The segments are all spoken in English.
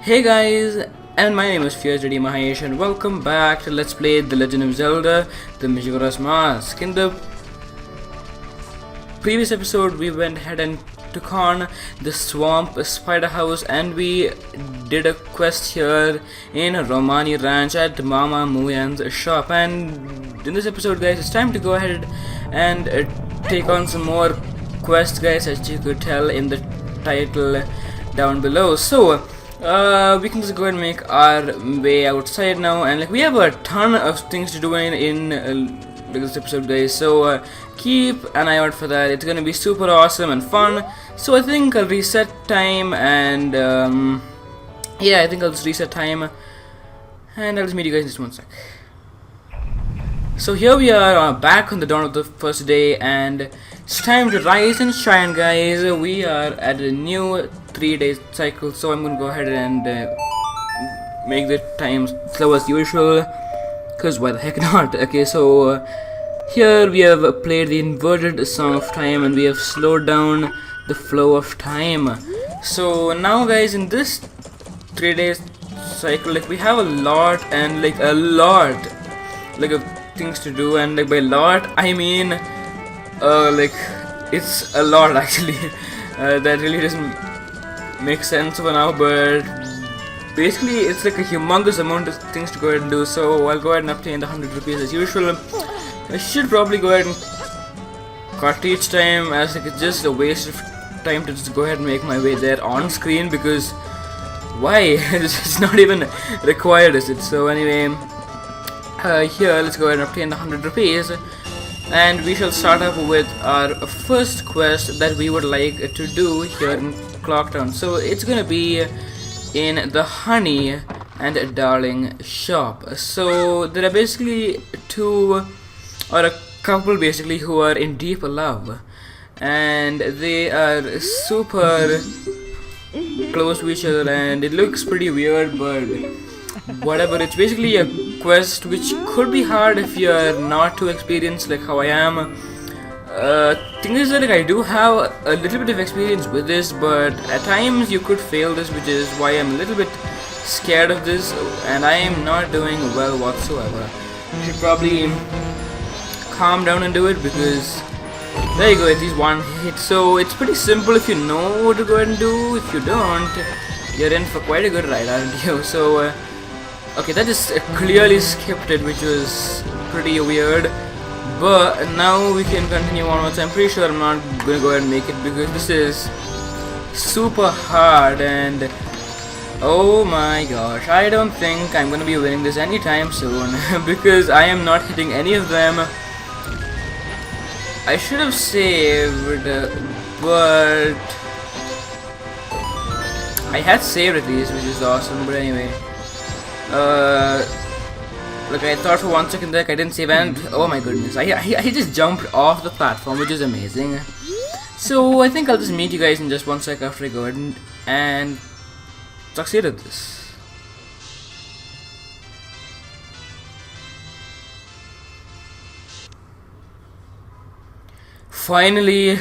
Hey guys, and my name is FierceDeityMahesh and welcome back to Let's Play The Legend of Zelda, the Majora's Mask. In the previous episode, we went ahead and took on the swamp spider house and we did a quest here in Romani Ranch at Mama Muyan's shop. And in this episode, guys, it's time to go ahead and take on some more quests, guys, as you could tell in the title down below. So we can just go ahead and make our way outside now, and we have a ton of things to do in this episode, guys, so keep an eye out for that. It's gonna be super awesome and fun. So I think I'll reset time, and yeah, I think I'll just reset time and I'll just meet you guys in just one sec. So here we are back on the dawn of the first day, and it's time to rise and shine, guys. We are at a new 3-day cycle, so I'm gonna go ahead and make the time slow as usual, because why the heck not. Okay, so here we have played the inverted song of time and we have slowed down the flow of time. So now, guys, in this 3-day cycle, we have a lot and a lot of things to do, and by lot I mean it's a lot actually. That really doesn't make sense for now, but basically it's like a humongous amount of things to go ahead and do. So I'll go ahead and obtain the 100 rupees as usual. I should probably go ahead and cut each time, as it's just a waste of time to just go ahead and make my way there on screen, because why? It's not even required, is it? So anyway, here let's go ahead and obtain the 100 rupees, and we shall start up with our first quest that we would like to do here in Clocktown. So it's gonna be in the Honey and Darling shop. So there are basically two, or a couple basically, who are in deep love, and they are super close to each other, and it looks pretty weird, but whatever. It's basically a quest which could be hard if you're not too experienced like how I am. Thing is that I do have a little bit of experience with this, but at times you could fail this, which is why I'm a little bit scared of this, and I am not doing well whatsoever. You should probably calm down and do it, because there you go, at least one hit. So it's pretty simple if you know what to go ahead and do. If you don't, you're in for quite a good ride, aren't you? So okay, that just clearly skipped it, which was pretty weird. But now we can continue onwards. I'm pretty sure I'm not gonna go ahead and make it, because this is super hard, and oh my gosh, I don't think I'm gonna be winning this anytime soon because I am not hitting any of them. I should have saved, but I had saved at least, which is awesome. But anyway, I thought for 1 second there I didn't save, and oh my goodness, I just jumped off the platform, which is amazing. So I think I'll just meet you guys in just 1 sec after I go ahead and succeed at this. Finally,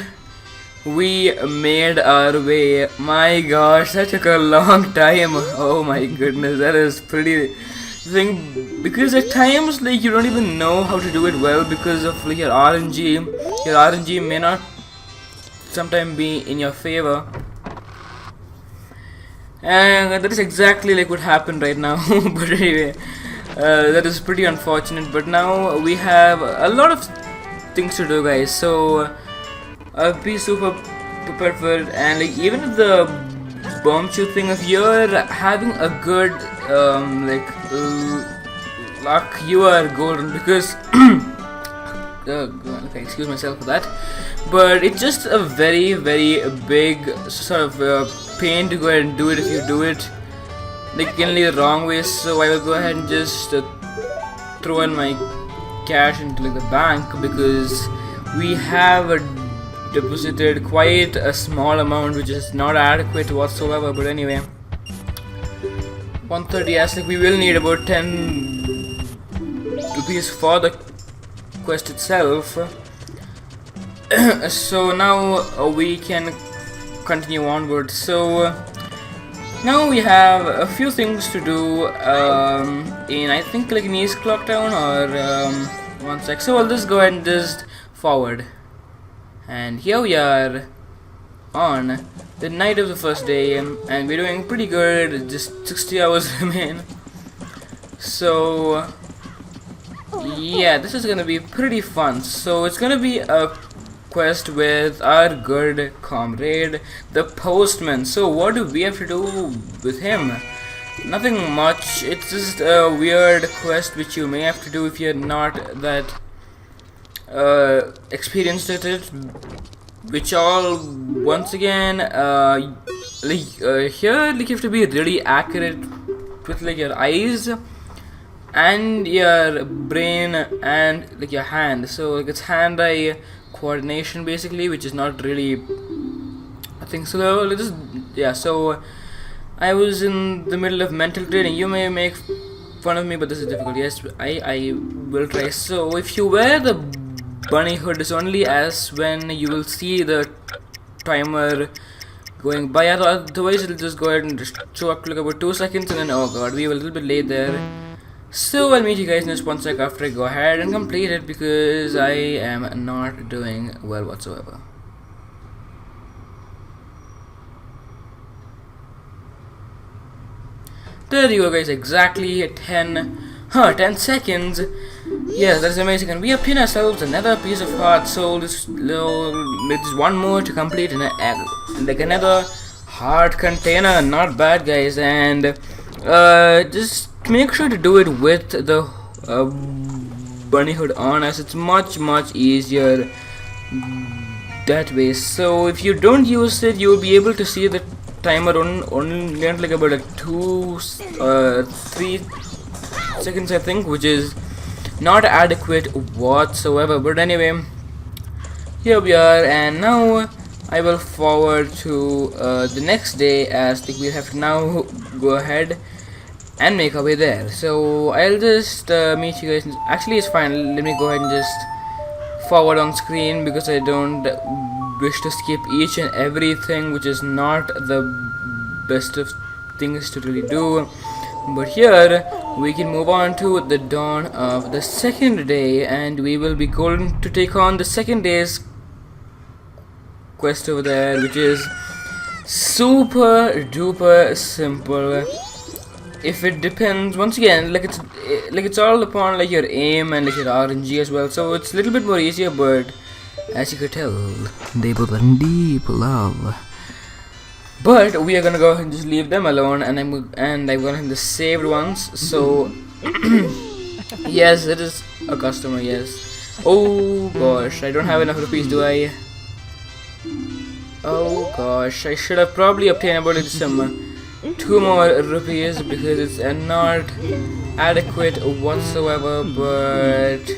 we made our way. My gosh, that took a long time. Oh my goodness, that is pretty thing, because at times you don't even know how to do it well because of your RNG. Your RNG may not sometime be in your favor, and that is exactly what happened right now. But anyway, that is pretty unfortunate. But now we have a lot of things to do, guys, so I'll be super prepared for it. And even if the bomb shoot thing, if you're having a good luck, you are golden, because okay, excuse myself for that, but it's just a very big sort of pain to go ahead and do it if you do it in the wrong way. So I will go ahead and just throw in my cash into the bank, because we have deposited quite a small amount, which is not adequate whatsoever. But anyway, 130, yes, we will need about 10 rupees for the quest itself. So now we can continue onward. So Now we have a few things to do in, I think, like in East Clock Town or one sec. So I'll just go ahead and just forward. And here we are on the night of the first day, and we're doing pretty good. Just 60 hours remain. So yeah, this is gonna be pretty fun. So it's gonna be a quest with our good comrade, the postman. So what do we have to do with him? Nothing much. It's just a weird quest which you may have to do if you're not that experienced at it. Which all, once again, here, like, you have to be really accurate with like your eyes and your brain and like your hand. So like it's hand-eye coordination basically, which is not really a thing. So just, yeah, so I was in the middle of mental training. You may make fun of me, but this is difficult. Yes, I will try. So if you wear the bunny hood, is only as when you will see the timer going by. Otherwise it'll just go ahead and just show up like about 2 seconds, and then oh god, we were a little bit late there. So I'll meet you guys in just 1 sec after I go ahead and complete it, because I am not doing well whatsoever. There you go guys, exactly 10 seconds. Yes, that's amazing, and we obtain ourselves another piece of heart soul. There's one more to complete, and like another heart container. Not bad guys, and just make sure to do it with the bunny hood on, as it's much easier that way. So if you don't use it, you'll be able to see the timer only like about like 3 seconds I think, which is not adequate whatsoever. But anyway, here we are, and now I will forward to the next day, as like we have to now go ahead and make our way there. So I'll just meet you guys. Actually, it's fine. Let me go ahead and just forward on screen, because I don't wish to skip each and everything, which is not the best of things to really do. But here we can move on to the dawn of the second day, and we will be going to take on the second day's quest over there, which is super duper simple. If it depends, once again, like it's all upon like your aim and like your RNG as well. So it's a little bit more easier, but as you could tell, they both are in deep love. But we are gonna go ahead and just leave them alone, and I'm gonna have the saved ones. So yes, it is a customer. Yes. Oh gosh, I don't have enough rupees, do I? Oh gosh, I should have probably obtained about like some 2 more rupees, because it's not adequate whatsoever. But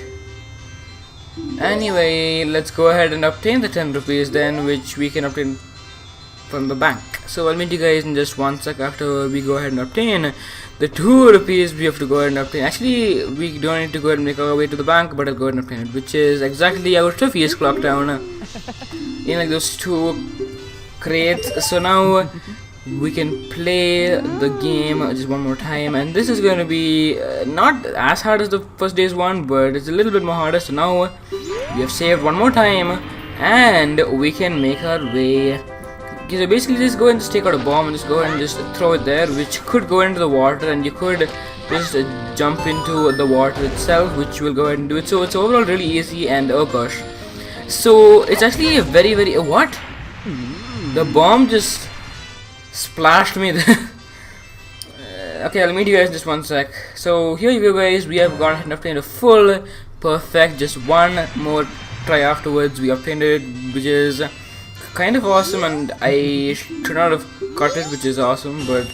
anyway, let's go ahead and obtain the 10 rupees then, which we can obtain from the bank. So I'll meet you guys in just 1 sec after we go ahead and obtain the 2 rupees we have to go ahead and obtain. Actually, we don't need to go ahead and make our way to the bank, but I'll go ahead and obtain it, which is exactly out of East Clock Town in like those 2 crates. So now we can play the game just one more time, and this is going to be not as hard as the first day's one, but it's a little bit more harder. So now we have saved one more time, and we can make our way. Okay, so basically just go and just take out a bomb and just go and just throw it there, which could go into the water, and you could just jump into the water itself, which will go ahead and do it. So it's overall really easy, and oh gosh, so it's actually a very what? The bomb just splashed me there. Okay, I'll meet you guys in just 1 sec. So here you go guys, we have gone ahead and obtained a full perfect, just one more try afterwards we obtained it, which is kind of awesome, and I should not have cut it, which is awesome. But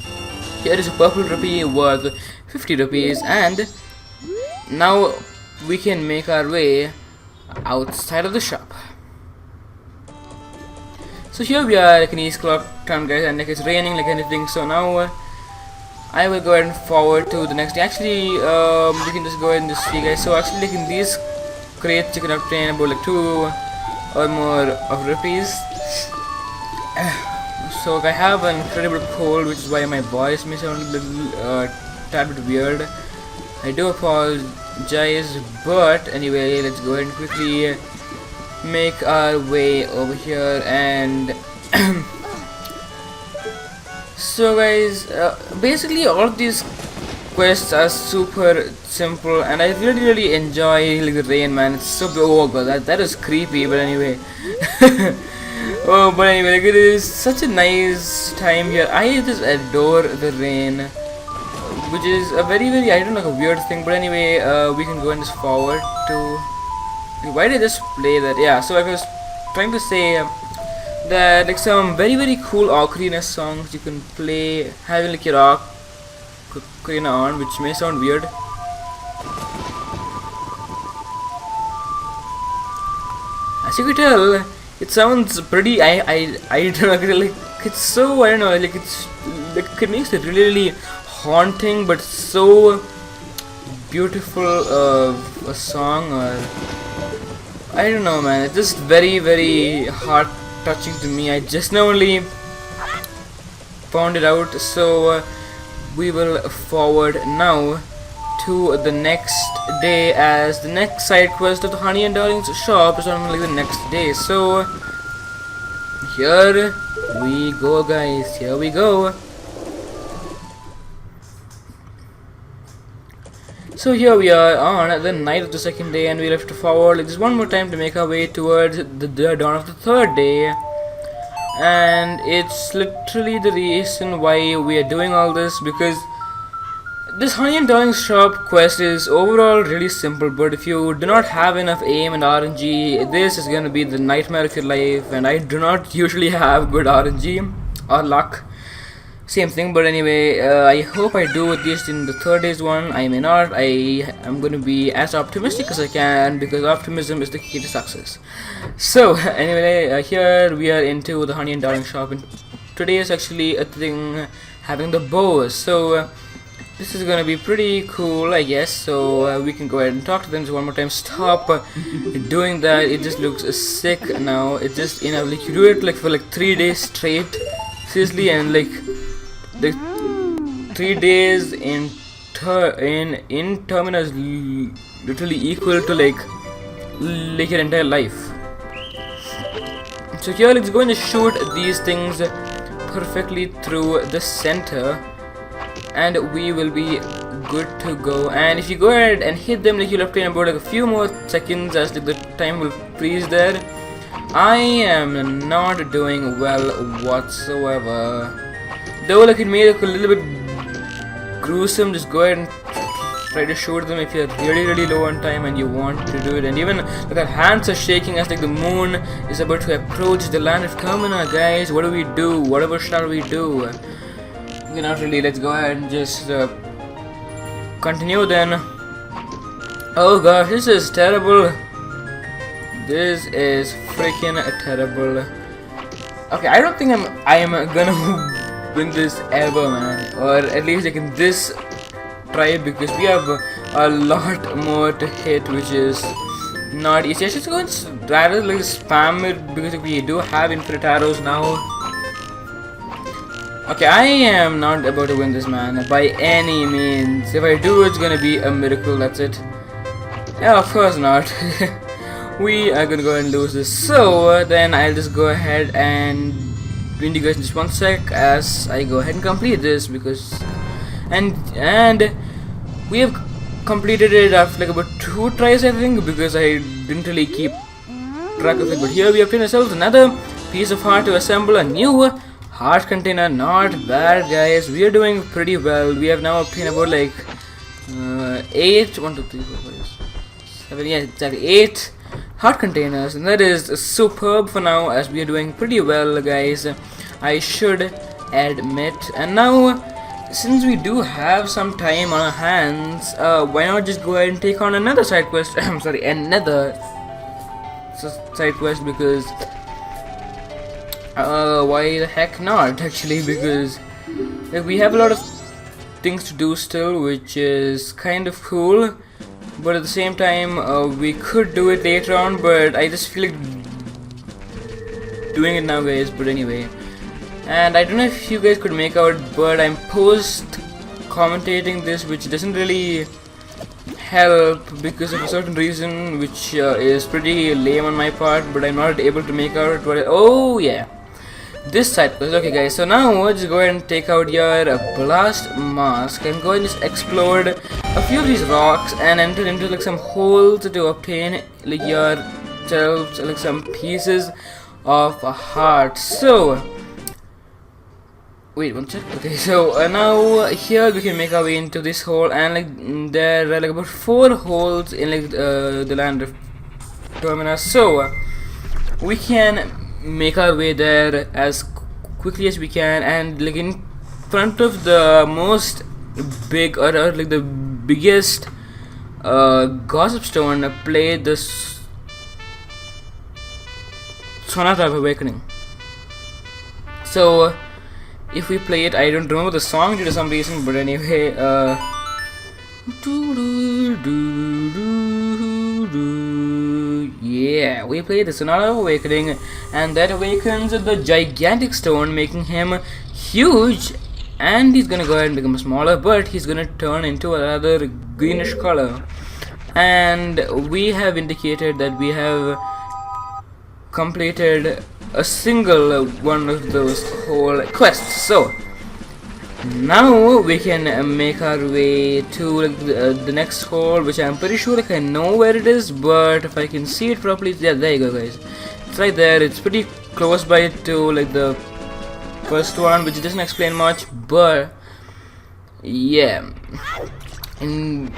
here is a purple rupee worth 50 rupees, and now we can make our way outside of the shop. So here we are like in East Clock Town guys, and like it's raining like anything. So now I will go ahead and forward to the next day. Actually we can just go ahead and just see guys. So actually like in these crates you can obtain about like 2 or more of rupees. So I have an incredible cold, which is why my voice may sound a little tad bit weird. I do apologize, but anyway, let's go ahead and quickly make our way over here. And so guys, basically all of these quests are super simple, and I really enjoy like the rain, man. It's so oh god, that is creepy, but anyway. Oh, but anyway, like, it is such a nice time here. I just adore the rain, which is a very I don't know, a weird thing, but anyway, we can go and just forward to. Why did I just play that? Yeah, so I was trying to say that like some very cool ocarina songs you can play having like your ocarina on, which may sound weird. As you can tell, it sounds pretty. I don't know, like it's so, I don't know, like it's like it makes it really haunting, but so beautiful a song, or I don't know, man. It's just very heart touching to me. I just now only found it out, so we will forward now to the next day, as the next side quest of the Honey and Darling's shop is on like the next day. So here we go, guys. Here we go. So here we are on the night of the second day, and we have to forward like, just one more time to make our way towards the dawn of the third day. And it's literally the reason why we are doing all this, because this Honey and Darling's shop quest is overall really simple, but if you do not have enough aim and RNG, this is gonna be the nightmare of your life. And I do not usually have good RNG or luck, same thing, but anyway, I hope I do at least in the third day's one. I may not. I am gonna be as optimistic as I can, because optimism is the key to success. So anyway, here we are into the Honey and Darling shop, and today is actually a thing having the bows. So this is gonna be pretty cool, I guess. So we can go ahead and talk to them just one more time. Stop doing that. It just looks sick now. It just, you know, like you do it like for like 3 days straight, seriously, and like 3 days in Termina is literally equal to like your entire life. So here, let's go and shoot these things perfectly through the center, and we will be good to go. And if you go ahead and hit them, like you'll have to about like a few more seconds, as like the time will freeze there. I am not doing well whatsoever, though like it made like a little bit gruesome. Just go ahead and try to shoot them if you're really low on time and you want to do it. And even like our hands are shaking as like the moon is about to approach the land of Termina. Guys, what do we do? Whatever shall we do? Okay, not really. Let's go ahead and just continue then. Oh gosh, this is terrible. This is freaking terrible. Okay, I don't think I'm gonna win this ever, man. Or at least like in this try, because we have a lot more to hit, which is not easy. I should go and rather like spam it, because we do have infinite arrows now. Okay, I am not about to win this, man, by any means. If I do, it's gonna be a miracle, that's it. Yeah, of course not. We are gonna go ahead and lose this. So then I'll just go ahead and join you guys in just one sec as I go ahead and complete this, because and we have completed it after like about 2 tries, I think, because I didn't really keep track of it. But here we have to ourselves another piece of heart to assemble a new heart container. Not bad, guys. We are doing pretty well. We have now obtained about like 8 1 2 3 4 5 7, yeah, exactly 8 heart containers, and that is superb for now, as we are doing pretty well, guys, I should admit. And now, since we do have some time on our hands, why not just go ahead and take on another side quest? I'm sorry, another side quest, because why the heck not, actually, because like, we have a lot of things to do still, which is kind of cool, but at the same time we could do it later on, but I just feel like doing it now, guys. But anyway, And I don't know if you guys could make out, but I'm post commentating this, which doesn't really help because of a certain reason, which is pretty lame on my part, but I'm not able to make out what oh yeah, this side quest. Okay guys, so now just go ahead and take out your blast mask and go and just explode a few of these rocks and enter into like some holes to obtain like yourselves like some pieces of a heart. So wait one sec. Okay, so now here we can make our way into this hole, and like there are like about 4 holes in like the land of Termina. So we can make our way there as quickly as we can, and like in front of the most big or like the biggest gossip stone, play this Sonata of Awakening. So if we play it, I don't remember the song due to some reason, but anyway, yeah, we play the Sonata of Awakening, and that awakens the gigantic stone, making him huge, and he's gonna go ahead and become smaller, but he's gonna turn into another greenish color. And we have indicated that we have completed a single one of those whole quests. So now we can make our way to like, the next hole, which I'm pretty sure like I know where it is, but if I can see it properly, yeah, there you go guys, it's right there. It's pretty close by to like the first one, which doesn't explain much, but yeah, in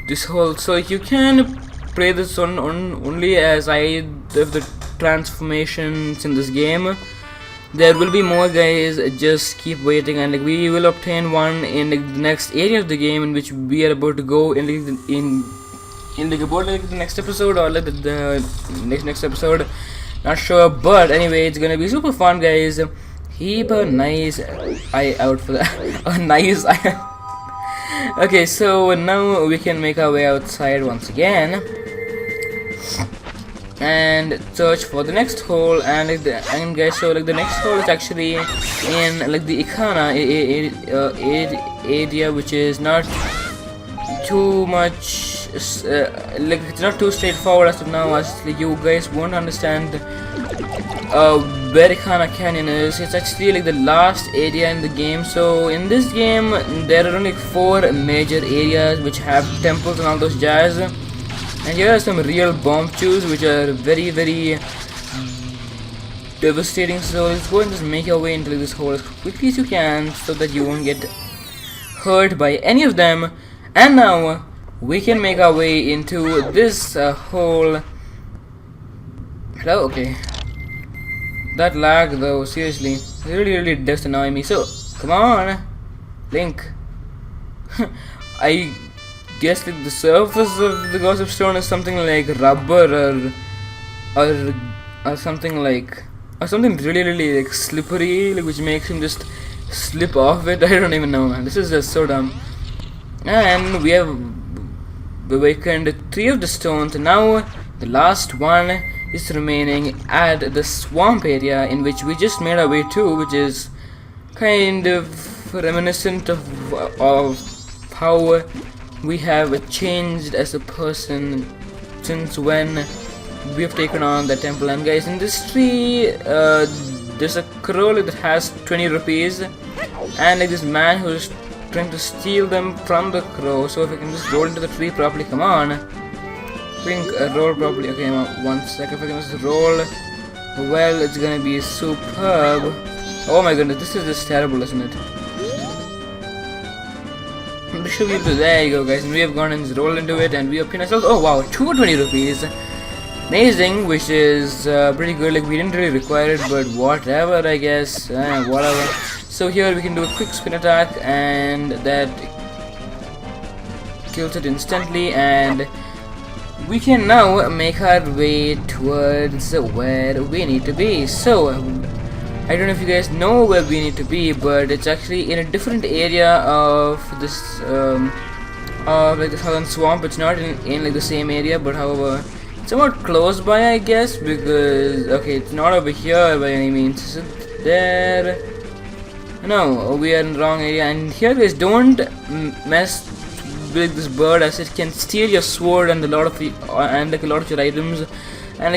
this hole, so you can play this on only as I have the transformations in this game. There will be more guys, just keep waiting, and like we will obtain one in like, the next area of the game, in which we are about to go in like about like the next episode, or like the next episode, not sure, but anyway, it's gonna be super fun guys. Keep a nice eye out for that. A nice eye. Okay, so now we can make our way outside once again and search for the next hole, and like guys, so like the next hole is actually in like the Ikana area, which is not too much like it's not too straightforward as of now, as like, you guys won't understand where Ikana Canyon is. It's actually like the last area in the game. So in this game there are only 4 major areas which have temples and all those jazz. And here are some real bomb chews which are very devastating. So let's go and just make your way into this hole as quickly as you can, so that you won't get hurt by any of them. And now we can make our way into this hole. Hello, okay. That lag though, seriously, really does annoy me. So come on, Link. I guess like the surface of the gossip stone is something like rubber or something like, or something really like slippery, like, which makes him just slip off it. I don't even know, man. This is just so dumb. And we have awakened 3 of the stones, and now the last one is remaining at the swamp area, in which we just made our way to, which is kind of reminiscent of how we have changed as a person since when we have taken on the temple. And guys, in this tree there's a crow that has 20 rupees, and like this man who's trying to steal them from the crow. So if I can just roll into the tree properly, come on, Pink, roll properly. Okay, one second, if I can just roll well, it's gonna be superb. Oh my goodness, this is just terrible, isn't it? There you go guys, and we have gone and just rolled into it, and we obtained ourselves, oh wow, 220 rupees. Amazing, which is pretty good. Like we didn't really require it, but whatever, I guess, whatever. So here we can do a quick spin attack, and that kills it instantly, and we can now make our way towards where we need to be. So I don't know if you guys know where we need to be, but it's actually in a different area of this like the southern swamp. It's not in like the same area, but however it's somewhat close by, I guess, because okay, it's not over here by any means. there. No, we are in the wrong area. And here guys, don't mess with this bird, as it can steal your sword and a lot of your items. And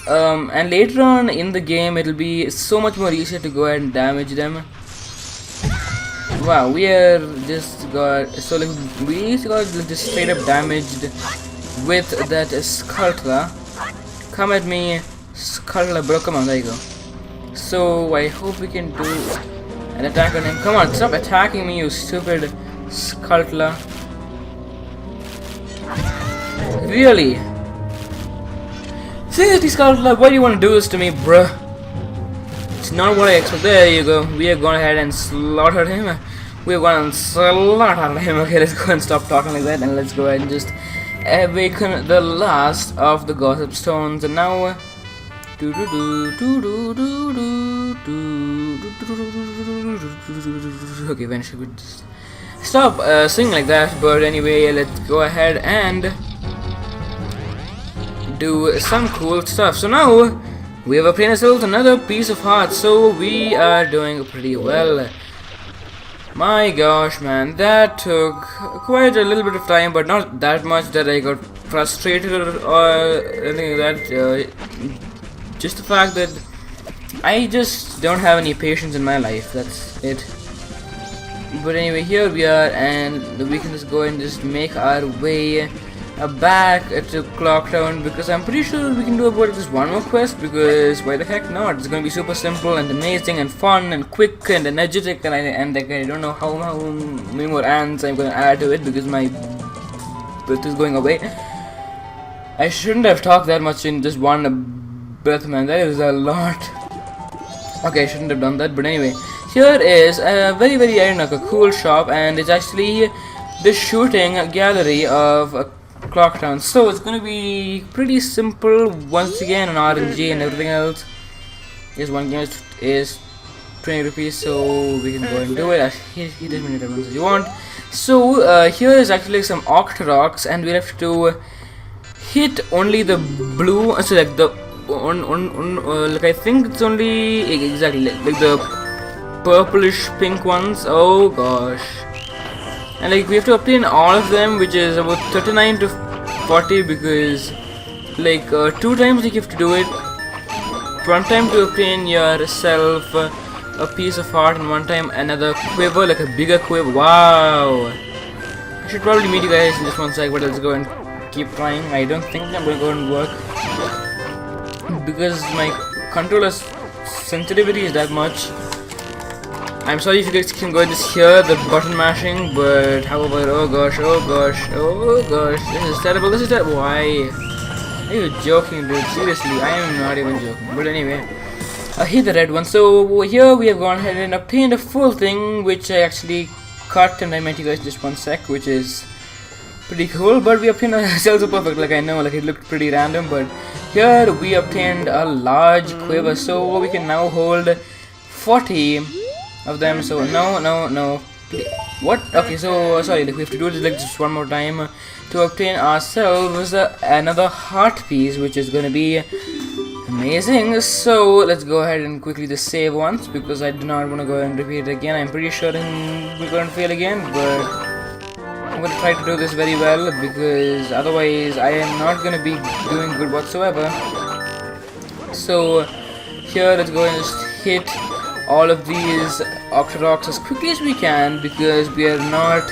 and later on in the game, it'll be so much more easier to go ahead and damage them. Wow, we are just got we got just straight up damaged with that Skulltula. Come at me, Skulltula, bro. Come on, there you go. So I hope we can do an attack on him. Come on, stop attacking me, you stupid Skulltula. Really? Seriously, Skulltula, why do you want to do this to me, bruh? It's not what I expected. There you go. We are going ahead and slaughter him. We're going to slaughter him. Okay, let's go and stop talking like that, and let's go ahead and just awaken the last of the gossip stones. And now, okay, when should we just stop singing like that? But anyway, let's go ahead and do some cool stuff. So now we have obtained ourselves another piece of heart, so we are doing pretty well. My gosh, man, that took quite a little bit of time, but not that much that I got frustrated or anything like that. Just the fact that I just don't have any patience in my life, that's it. But anyway, here we are, and we can just go and just make our way back to Clock Town, because I'm pretty sure we can do about this one more quest, because why the heck not? It's gonna be super simple and amazing and fun and quick and energetic, and I don't know how many more ants I'm gonna add to it, because my breath is going away. I shouldn't have talked that much in just one breath, man. That is a lot. Okay, I shouldn't have done that, but anyway, here is a very I don't know, a cool shop, and it's actually the shooting gallery of Clock Town. So it's gonna be pretty simple once again on RNG and everything else. This one game is 20 rupees, so we can go and do it. He doesn't need everyone as you want. So here is actually some Octoroks, and we have to hit only the blue. So like the like I think it's only exactly like the purplish pink ones. Oh gosh. And like we have to obtain all of them, which is about 39 to 40, because like 2 times you have to do it. 1 time to obtain yourself a piece of heart, and 1 time another quiver, like a bigger quiver. Wow! I should probably meet you guys in just 1 sec, but let's go and keep trying. I don't think I'm going to go and work, because my controller's sensitivity is that much. I'm sorry if you guys can go and just hear the button mashing, but however, oh gosh, this is terrible, why? Are you joking, dude? Seriously, I am not even joking. But anyway, I hit the red one. So here we have gone ahead and obtained a full thing, which I actually cut, and I met you guys just 1 sec, which is pretty cool. But we obtained ourselves a perfect, like I know, like it looked pretty random, but here we obtained a large quiver, so we can now hold 40 of them. So no, what? Okay, so sorry, like we have to do this like just 1 more time to obtain ourselves another heart piece, which is gonna be amazing. So let's go ahead and quickly just save once, because I do not want to go and repeat it again. I'm pretty sure we're gonna fail again, but I'm gonna try to do this very well, because otherwise I am not gonna be doing good whatsoever. So here, let's go and just hit all of these Octoroks as quickly as we can, because we are not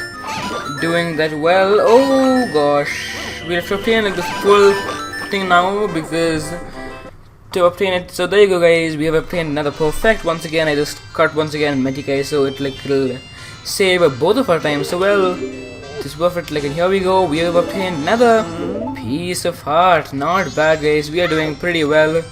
doing that well. Oh gosh, we have to obtain like the full thing now, because to obtain it. So there you go, guys, we have obtained another perfect. Once again, I just cut once again met you guys, so it'll save both of our time. So well, this is perfect. Like, and here we go, we have obtained another piece of heart. Not bad, guys, we are doing pretty well.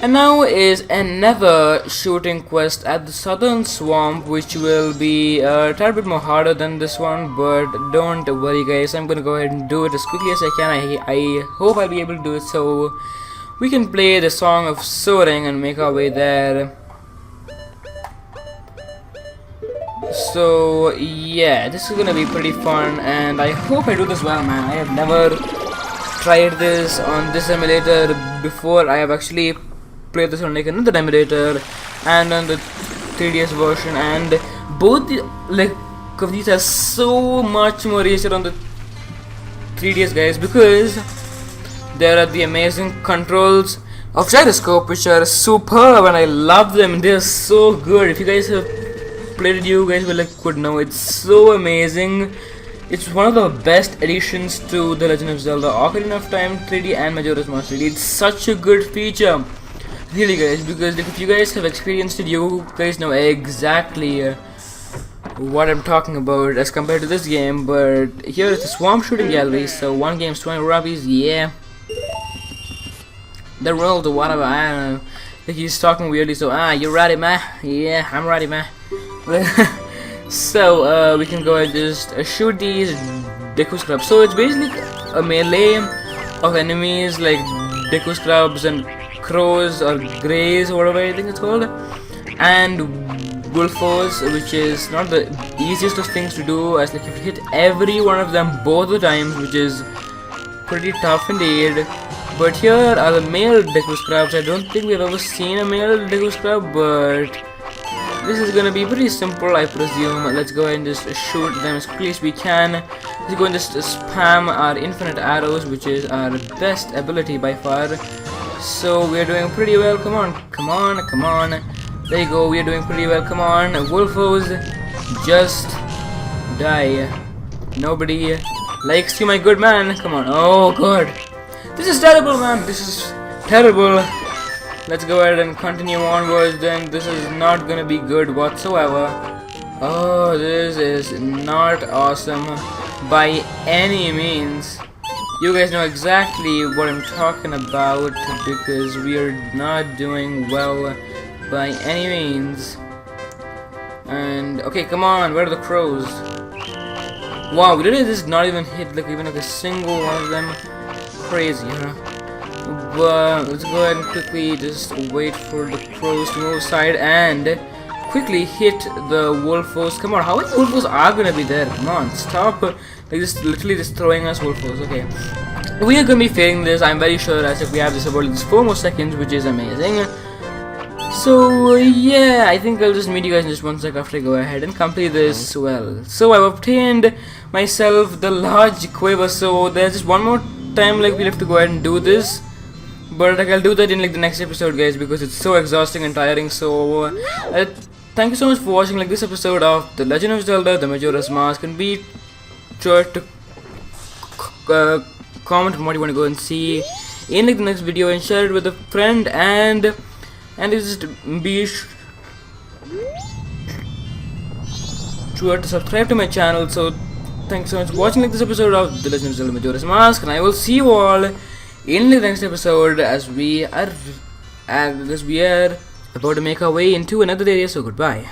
And now is another shooting quest at the southern swamp, which will be a tad bit more harder than this one, but don't worry, guys, I'm gonna go ahead and do it as quickly as I can. I hope I'll be able to do it, so we can play the Song of Soaring and make our way there. So yeah, this is gonna be pretty fun, and I hope I do this well, man. I have never tried this on this emulator before. I have actually play this on like another emulator and on the 3DS version, and both like of these are so much more easier on the 3DS, guys, because there are the amazing controls of gyroscope which are superb, and I love them. They're so good. If you guys have played it, you guys will could know it's so amazing. It's one of the best additions to The Legend of Zelda Ocarina of Time 3D and Majora's Mask 3D. It's such a good feature, really, guys, because if you guys have experienced it, you guys know exactly what I'm talking about as compared to this game. But here is the Swamp Shooting Gallery, so one game's 20 rupees, yeah. The world or whatever, I don't know. Like he's talking weirdly, so you ready, man? Yeah, I'm ready, man. So we can go and just shoot these Deku Scrubs. So it's basically a melee of enemies like Deku Scrubs and crows or greys or whatever I think it's called, and Wolfos, which is not the easiest of things to do, as like if you hit every one of them both the times, which is pretty tough indeed. But here are the male Deku Scrubs. I don't think we've ever seen a male Deku Scrub, but this is gonna be pretty simple, I presume. Let's go ahead and just shoot them as quickly as we can. Let's go and just spam our infinite arrows, which is our best ability by far. So we're doing pretty well. Come on, come on, come on. There you go, we're doing pretty well. Come on, Wolfos, just die. Nobody likes you, my good man. Come on. Oh god, this is terrible, man. This is terrible. Let's go ahead and continue onwards then. This is not gonna be good whatsoever. Oh, this is not awesome by any means. You guys know exactly what I'm talking about, because we are not doing well by any means. And okay, come on, where are the crows? Wow, literally this is not even hit like even like a single one of them. Crazy, huh? But let's go ahead and quickly just wait for the crows to move aside and quickly hit the Wolfos. Come on, how many Wolfos are gonna be there? Come on, stop like just literally just throwing us Wolfos. Okay, we are gonna be failing this, I'm very sure, as if we have this about just 4 more seconds, which is amazing. So yeah, I think I'll just meet you guys in just 1 sec after I go ahead and complete this well. So I've obtained myself the large quiver, so there's just one more time like we'll have to go ahead and do this. But like I'll do that in like the next episode, guys, because it's so exhausting and tiring. So thank you so much for watching like this episode of The Legend of Zelda: The Majora's Mask, and be sure to comment on what you want to go and see in like the next video, and share it with a friend, and just be sure to subscribe to my channel. So thanks so much for watching like this episode of The Legend of Zelda: Majora's Mask, and I will see you all in the next episode as we are about to make our way into another area. So goodbye.